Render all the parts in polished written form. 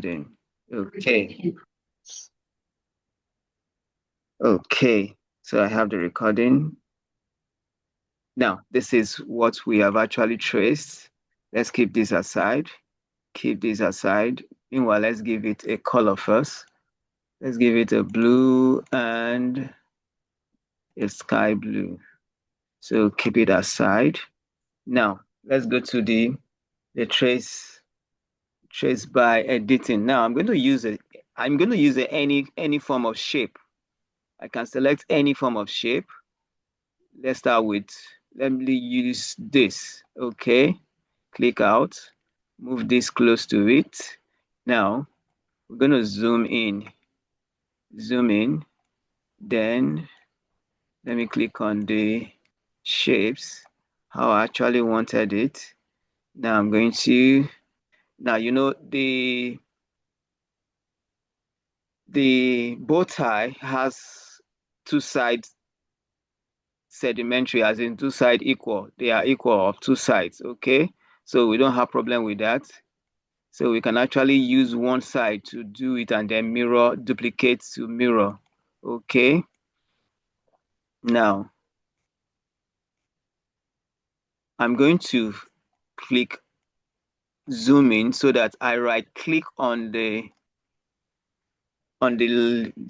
Okay. Okay. So I have the recording. Now, this is what we have actually traced. Let's keep this aside. Keep this aside. Meanwhile, let's give it a color first. Let's give it a blue and a sky blue. So keep it aside. Now, let's go to the trace by editing. Now, I'm going to use any form of shape. I can select any form of shape. Let's start with, let me use this. Okay, click out, move this close to it. Now, we're going to zoom in, then let me click on the shapes, how I actually wanted it. Now I'm going to, now you know the bow tie has two sides sedimentary, as in two sides equal. They are equal of two sides, okay? So we don't have problem with that. So we can actually use one side to do it and then mirror, duplicate to mirror, okay? Now, I'm going to click zoom in so that I right click on the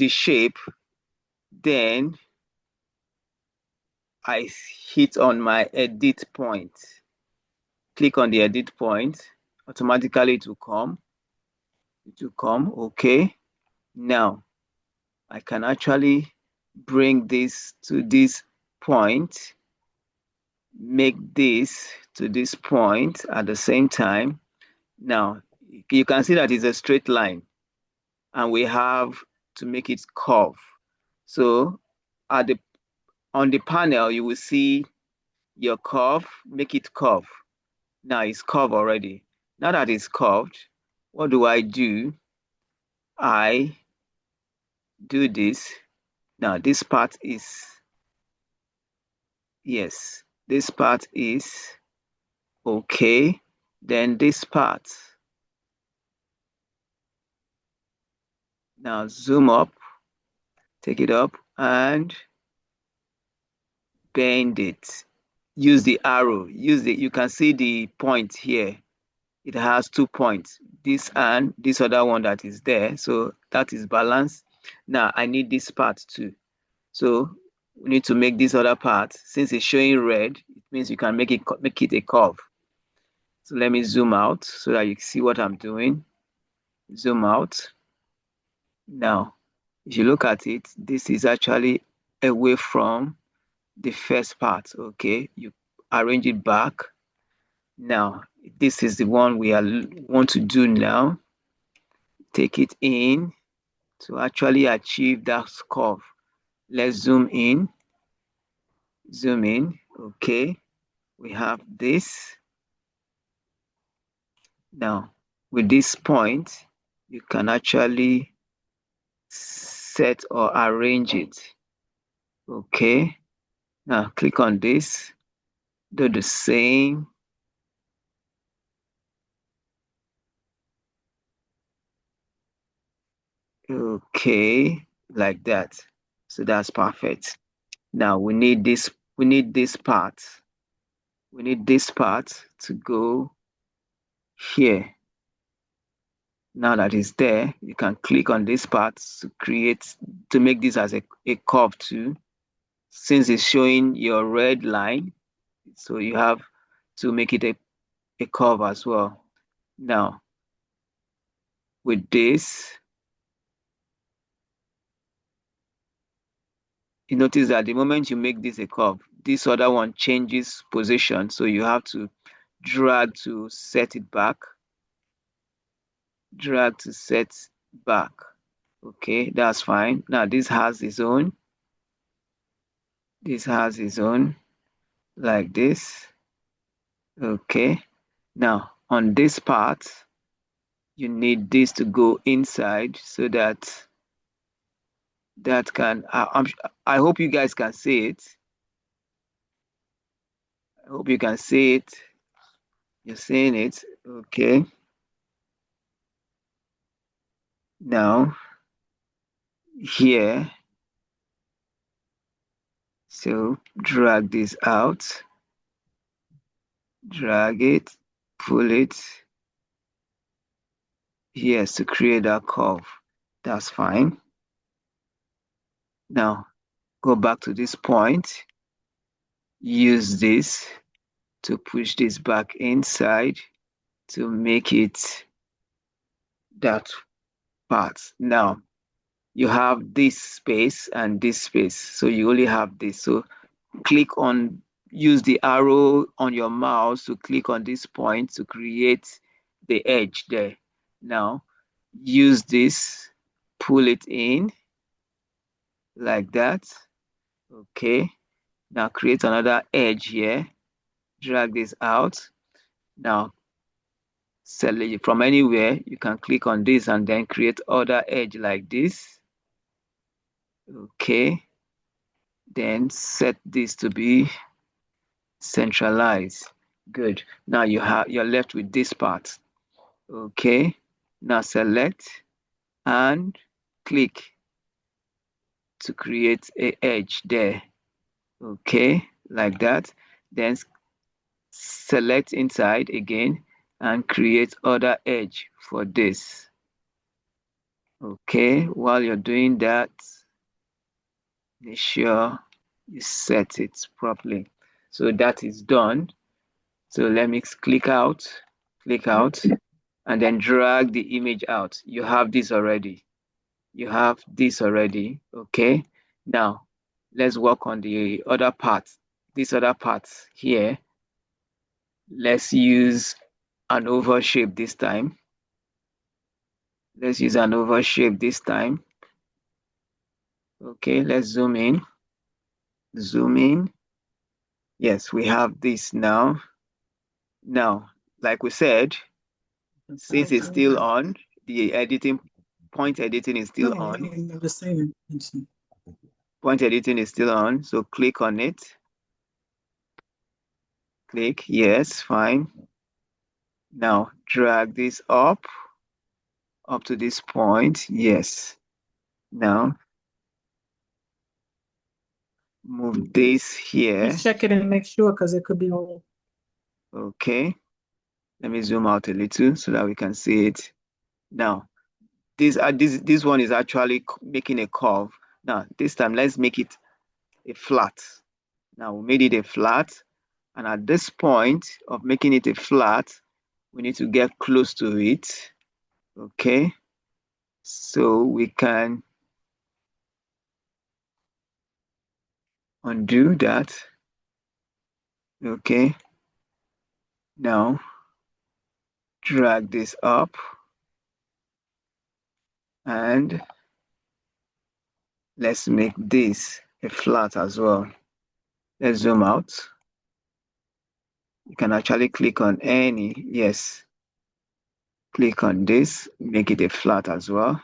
shape, then I hit on my edit point. Click on the edit point, automatically it will come. Okay. Now I can actually bring this to this point, make this to this point at the same time. Now you can see that it's a straight line and we have to make it curve. So at the on the panel, you will see your curve, make it curve. Now it's curved already. Now that it's curved, what do? I do this. Now this part is, yes, this part is okay. Then this part. Now zoom up, take it up and bend it. Use the arrow, you can see the point here. It has 2 points, this and this other one that is there. So that is balanced. Now I need this part too. So we need to make this other part. Since it's showing red, it means you can make it a curve. So let me zoom out so that you see what I'm doing. Zoom out. Now, if you look at it, this is actually away from the first part. Okay, you arrange it back. Now, this is the one we want to do now. Take it in to actually achieve that curve. Let's zoom in. Okay, we have this. Now, with this point, you can actually set or arrange it. Okay, now click on this, do the same. Okay, like that. So that's perfect. Now we need this part. We need this part to go here. Now that it's there, you can click on this part to make this as a curve too. Since it's showing your red line, so you have to make it a curve as well. Now, with this, you notice that the moment you make this a curve, this other one changes position. So you have to drag to set it back. Drag to set back. Okay, that's fine. Now this has its own. This has its own, like this. Okay. Now on this part, you need this to go inside so that can, I hope you guys can see it. I hope you can see it. You're seeing it. Okay. Now, here, so drag this out, drag it, pull it. Yes, to create that curve. That's fine. Now, go back to this point. Use this to push this back inside to make it that part. Now, you have this space and this space. So you only have this. So click on, use the arrow on your mouse to click on this point to create the edge there. Now, use this, pull it in like that. Okay. Now create another edge here. Drag this out. Now, select from anywhere. You can click on this and then create other edge like this. Okay. Then set this to be centralized. Good. Now you're left with this part. Okay. Now select and click to create a edge there. Okay, like that. Then select inside again and create other edge for this. Okay, while you're doing that, make sure you set it properly. So that is done. So let me click out, and then drag the image out. You have this already. You have this already. Okay. Now, let's work on the other part. This other part here. Let's use an oval shape this time. Let's use an oval shape this time. Okay, let's zoom in. Zoom in. Yes, we have this now. Now, like we said, since it's still on, the point editing is still on. Point editing is still on, so click on it. Click, yes, fine. Now drag this up to this point, yes. Now move this here. Just check it and make sure because it could be on. Okay, let me zoom out a little so that we can see it. Now, this one is actually making a curve. Now, this time, let's make it a flat. Now, we made it a flat. And at this point of making it a flat, we need to get close to it. Okay. So we can undo that. Okay. Now, drag this up. And let's make this a flat as well. Let's zoom out. You can actually click on any, yes. Click on this, make it a flat as well.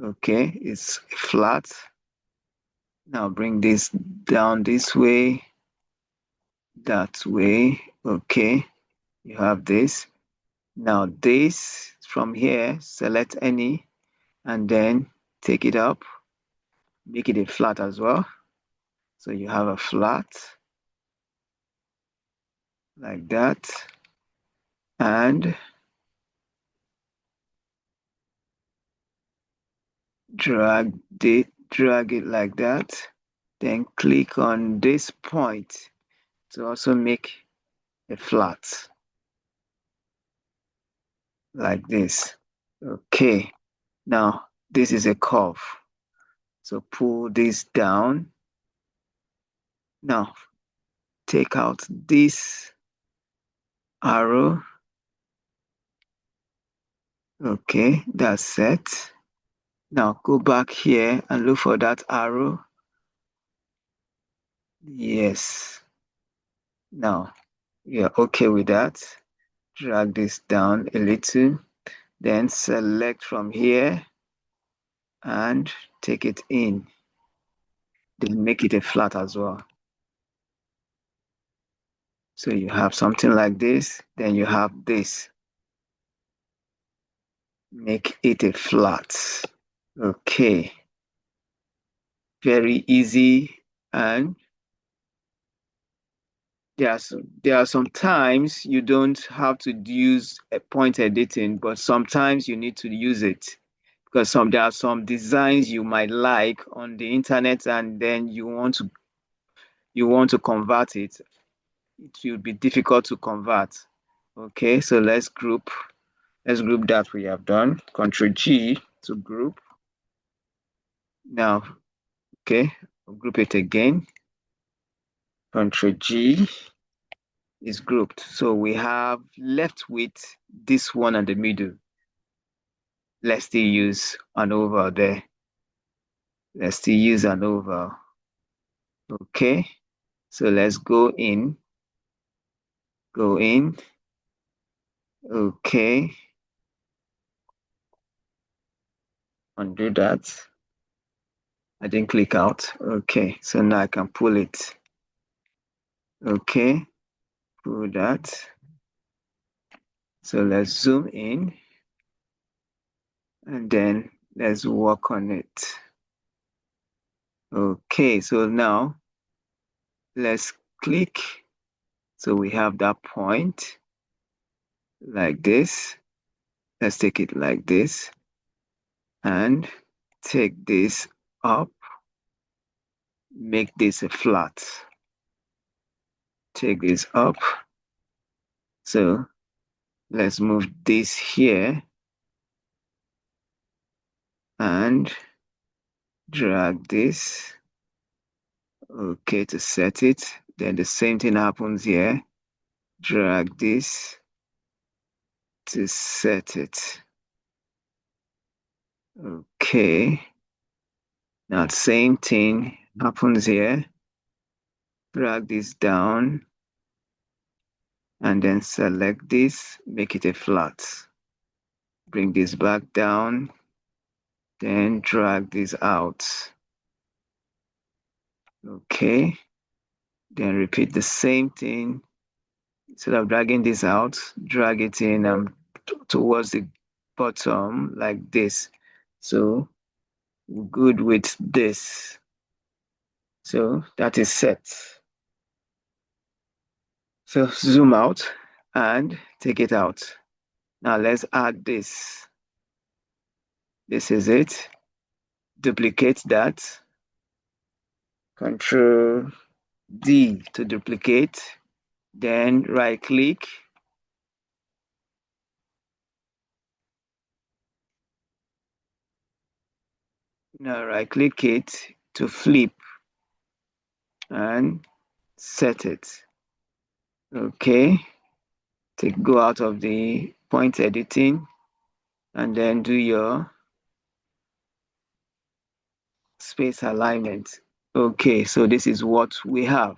Okay, it's flat. Now bring this down this way, that way. Okay, you have this. Now this, from here, select any, and then take it up, make it a flat as well. So you have a flat, like that. And drag it like that. Then click on this point to also make a flat, like this. Okay, now this is a curve. So pull this down. Now take out this arrow. Okay, that's set. Now go back here and look for that arrow. Yes. Now you're okay with that. Drag this down a little. Then select from here and take it in. Then make it a flat as well. So you have something like this, then you have this. make it a flat. Okay. Very easy. And there are some times you don't have to use a point editing, but sometimes you need to use it because there are some designs you might like on the internet, and then you want to convert it. It will be difficult to convert. Okay, so let's group that we have done. Control G to group. Now, okay, I'll group it again. Control G is grouped. So we have left with this one in the middle. Let's still use an oval there. Let's still use an oval. Okay, so let's go in. Go in. Okay. Undo that. I didn't click out. Okay, so now I can pull it. Okay, pull that. So let's zoom in and then let's work on it. Okay, so now let's click. So we have that point like this. Let's take it like this and take this up. Make this a flat. Take this up. So let's move this here and drag this. Okay, to set it. Then the same thing happens here. Drag this to set it. Okay. Now the same thing happens here. Drag this down and then select this, make it a flat. Bring this back down, then drag this out. Okay. Then repeat the same thing. Instead of dragging this out, drag it in towards the bottom like this. So we're good with this. So that is set. So zoom out and take it out. Now let's add this. This is it. Duplicate that. Control D to duplicate. Then right click. Now right click it to flip and set it. Okay. Go out of the point editing and then do your space alignment. Okay, so this is what we have.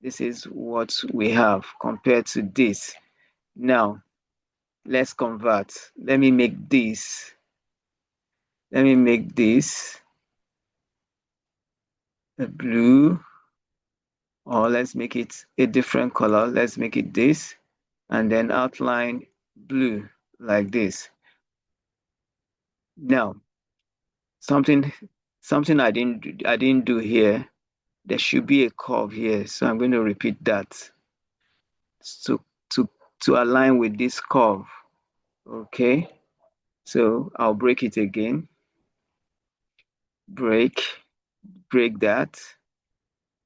This is what we have compared to this. Now, let's convert. Let me make this. Let me make this a blue, or let's make it a different color. Let's make it this, and then outline blue like this. Now, something I didn't do here. There should be a curve here, so I'm going to repeat that. So to align with this curve. Okay, so I'll break it again. Break that,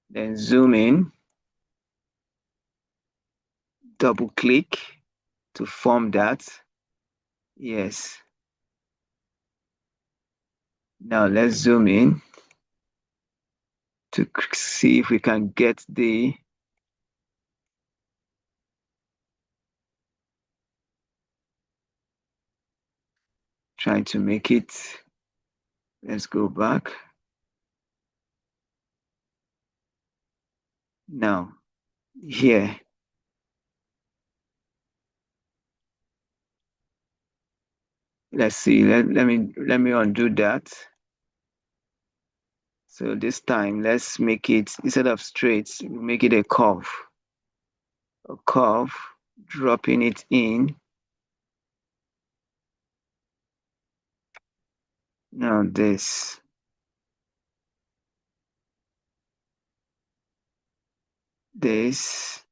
then zoom in, double click to form that. Yes. Now let's zoom in to see if we can get the trying to make it. Let's go back. Now here, let's see. Let me undo that. So this time, let's make it, instead of straight, make it a curve. A curve, dropping it in. Now this. This.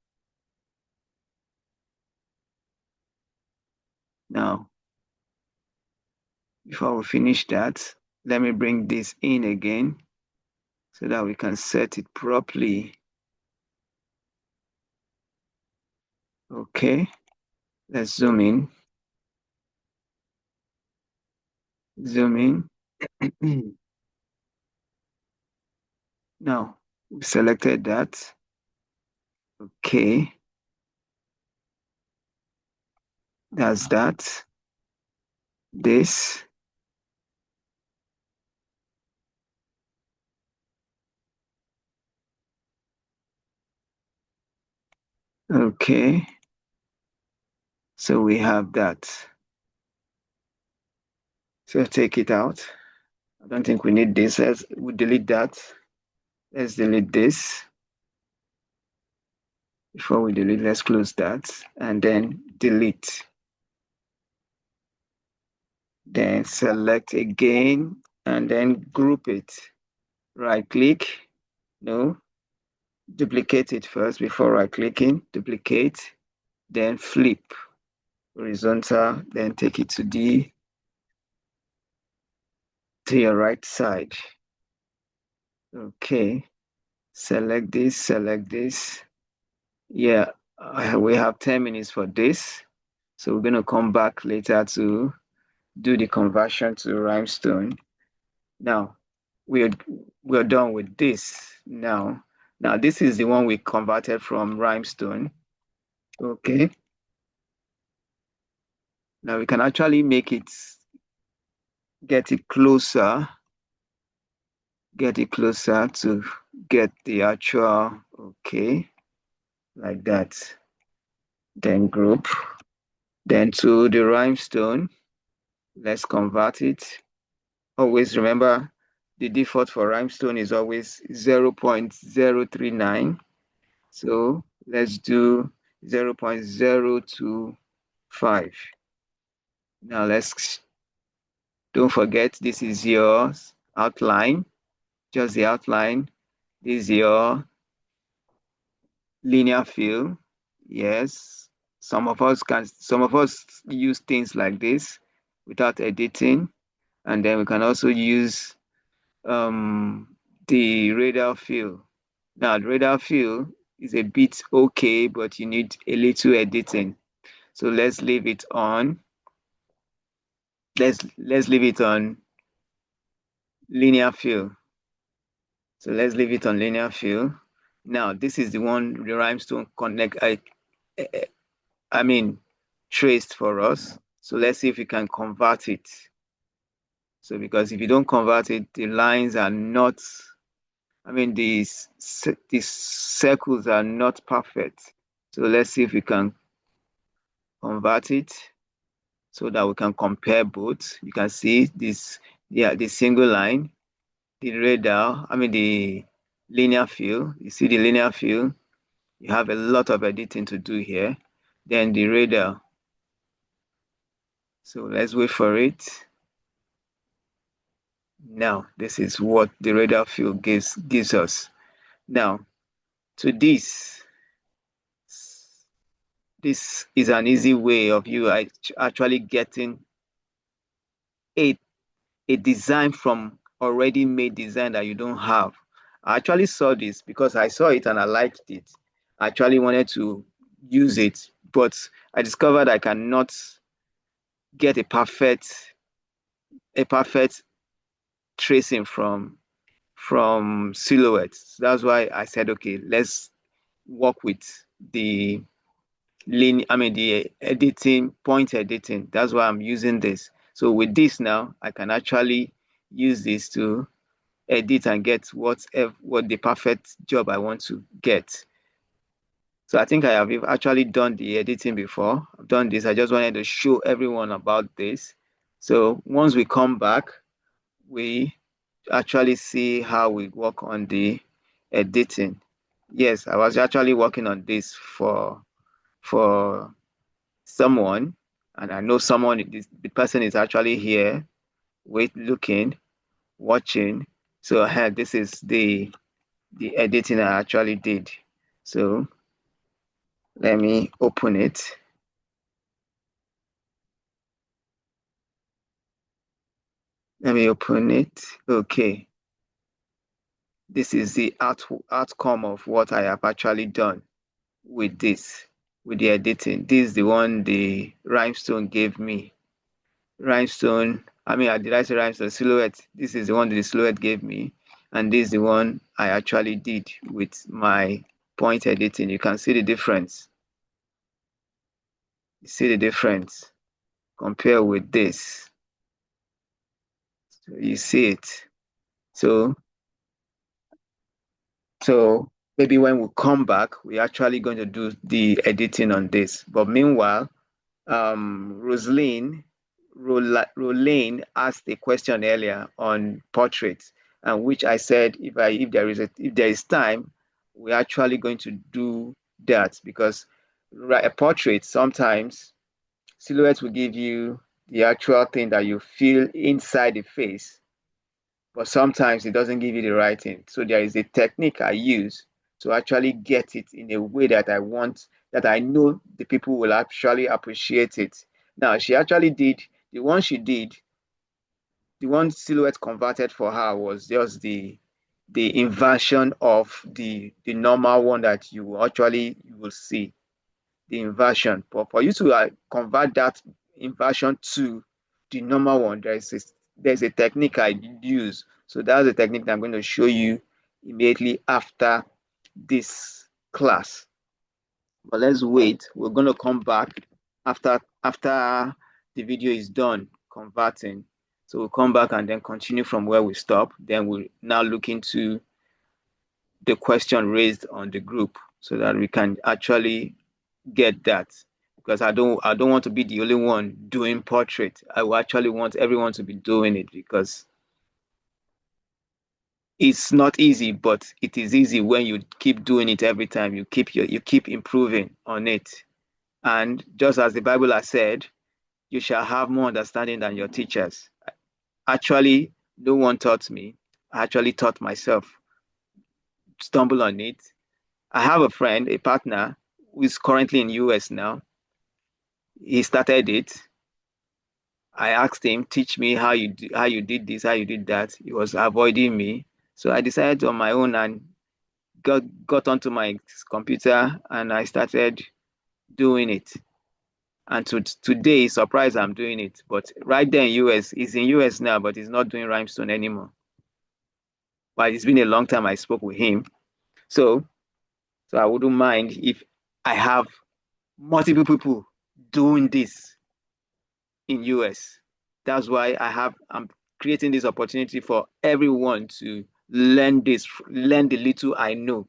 Now, before we finish that, let me bring this in again so that we can set it properly. Okay, let's zoom in. Zoom in. Now, we selected that. Okay, that's that. This. Okay, so we have that. So take it out. I don't think we need this. We delete that. Let's delete this. Before we delete, let's close that and then delete. Then select again and then group it. Right click, no, duplicate it first before right clicking, duplicate, then flip horizontal, then take it to your right side. Okay, select this. Yeah, we have 10 minutes for this. So we're going to come back later to do the conversion to rhinestone. Now, we're we're done with this now. Now, this is the one we converted from rhinestone. Okay. Now we can actually make it, get it closer to get the actual, okay, like that. Then group. Then to the rhinestone, let's convert it. Always remember the default for rhinestone is always 0.039. So let's do 0.025. Now don't forget, this is your outline, just the outline. This is your linear fill. Yes, some of us use things like this without editing, and then we can also use the radial fill. Now, the radial fill is a bit okay, but you need a little editing. So let's leave it on. Let's leave it on linear fill. So let's leave it on linear fill. Now, this is the one the rhinestone connect. I mean, traced for us. So let's see if we can convert it. So because if you don't convert it, the lines are not, I mean, these circles are not perfect. So let's see if we can convert it so that we can compare both. You can see this, yeah, the single line, the radial, I mean, the linear fill. You see the linear fill, you have a lot of editing to do here. Then the radial. So let's wait for it. Now, this is what the radial fill gives us. Now, to this is an easy way of you actually getting a, a design from already made design that you don't have. I actually saw this because I saw it and I liked it. I actually wanted to use it, but I discovered I cannot get a perfect tracing from silhouettes. That's why I said, okay, let's work with the the editing, point editing. That's why I'm using this. So with this now, I can actually use this to edit and get what the perfect job I want to get. So I think I have actually done the editing before. I've done this. I just wanted to show everyone about this. So once we come back, we actually see how we work on the editing. Yes, I was actually working on this for someone, and I know someone, the person is actually here looking, watching. So this is the editing I actually did. So let me open it. Let me open it. Okay. This is the outcome of what I have actually done with this, with the editing. This is the one the rhinestone gave me. Rhinestone, did I say rhinestone? Silhouette. This is the one the silhouette gave me. And this is the one I actually did with my point editing. You can see the difference. You see the difference. Compare with this. So you see it. So maybe when we come back, we're actually going to do the editing on this. But meanwhile, Roslane asked a question earlier on portraits, and which I said if there is time, we're actually going to do that because a portrait sometimes silhouette will give you the actual thing that you feel inside the face, but sometimes it doesn't give you the right thing. So there is a technique I use to actually get it in a way that I want, that I know the people will actually appreciate it. Now, she actually did the one she did, the one silhouette converted for her was just the inversion of the normal one that you will see, the inversion. But for you to convert that inversion to the normal one, there's a technique I use. So that's the technique that I'm going to show you immediately after this class. But let's wait. We're going to come back after the video is done converting. So we'll come back and then continue from where we stop. Then we'll now look into the question raised on the group so that we can actually get that, because I don't want to be the only one doing portrait. I will actually want everyone to be doing it because it's not easy, but it is easy when you keep doing it every time. You keep improving on it. And just as the Bible has said, you shall have more understanding than your teachers. Actually, no one taught me. I actually taught myself. Stumble on it. I have a friend, a partner, who is currently in US now. He started it. I asked him, teach me how you did this, how you did that. He was avoiding me. So I decided on my own and got onto my computer and I started doing it. And today, surprised I'm doing it. But right there in US, he's in US now, but he's not doing rhinestone anymore. But it's been a long time I spoke with him. So I wouldn't mind if I have multiple people doing this in US. That's why I'm creating this opportunity for everyone to learn learn the little I know,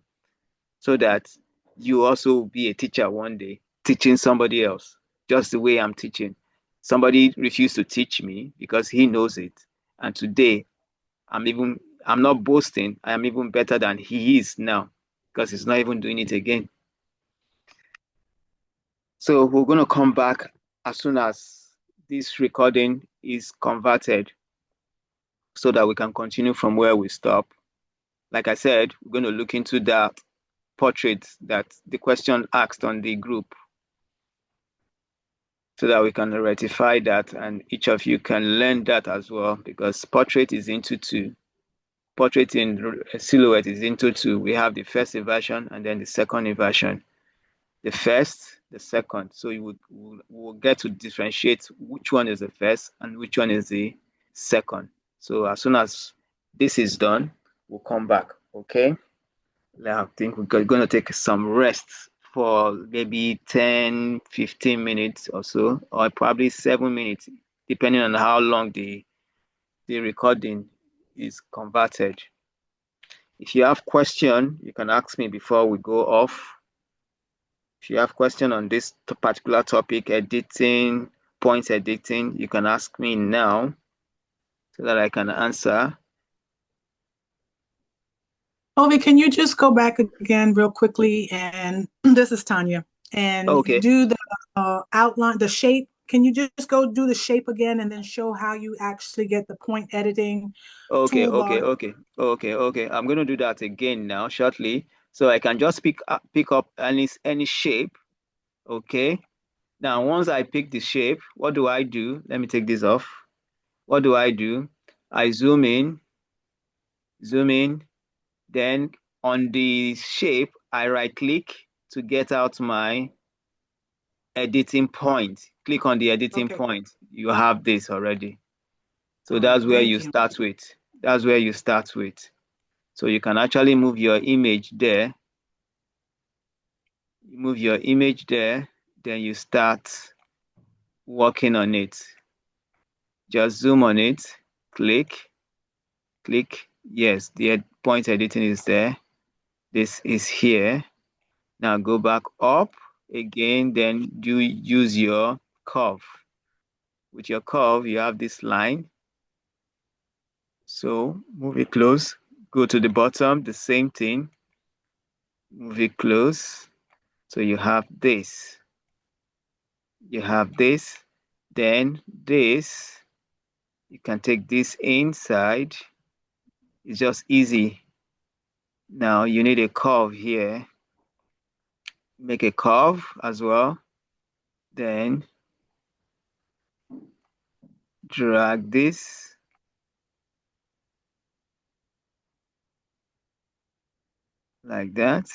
so that you also will be a teacher one day, teaching somebody else, just the way I'm teaching. Somebody refused to teach me because he knows it. And today I'm not boasting, I am even better than he is now because he's not even doing it again. So we're going to come back as soon as this recording is converted so that we can continue from where we stop. Like I said, we're going to look into that portrait that the question asked on the group so that we can rectify that and each of you can learn that as well, because portrait is into two. Portrait in silhouette is into two. We have the first inversion and then the second inversion. The first, the second. So we'll get to differentiate which one is the first and which one is the second. So as soon as this is done, we'll come back. Okay. I think we're going to take some rest for maybe 10, 15 minutes or so, or probably 7 minutes, depending on how long the recording is converted. If you have question, you can ask me before we go off. If you have question on this particular topic, editing, point editing, you can ask me now so that I can answer. Ovie, can you just go back again real quickly? And this is Tanya. And Okay. do the outline, the shape Can you just go do the shape again and then show how you actually get the point editing Okay, okay, toolbar? okay, okay, okay. I'm going to do that again now shortly. So I can just pick up any shape. Okay. Now, once I pick the shape, what do I do? Let me take this off. What do I do? I zoom in, then on the shape, I right click to get out my editing point. Click on the editing Okay. point. You have this already. So All right. that's where Thank you you. start with. That's where you start with. So you can actually move your image there. Move your image there, then you start working on it. Just zoom on it, click, click. Yes, the point editing is there. This is here. Now go back up again, then do use your curve. With your curve, you have this line. So move it close, go to the bottom, the same thing, move it close. So you have this. You have this, then this. You can take this inside. It's just easy. Now you need a curve here. Make a curve as well. Then drag this like that.